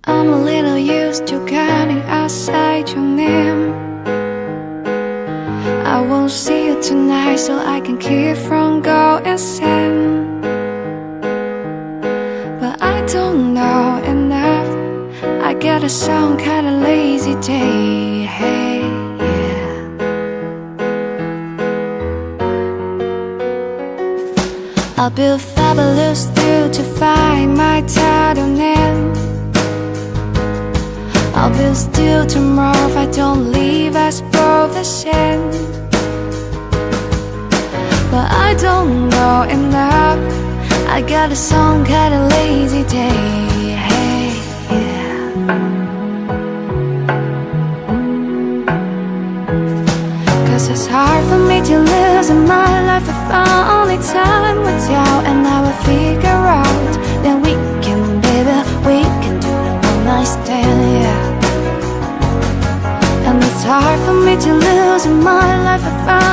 I'm a little used to getting outside your name. I won't see you tonight so I can keep from going insane. But I don't know enough. I get a some kind of lazy day. Hey, yeah. I'll build fabulous due to find my title name. I'll build still tomorrow if I don't leave us both the same. But I don't know enough. I got a some kind of lazy day. Hey, yeah. Cause it's hard for me to lose in my life if I only time with you. And I will figure out that we can, baby, we can do the one night stand, yeah. And it's hard for me to lose in my life if I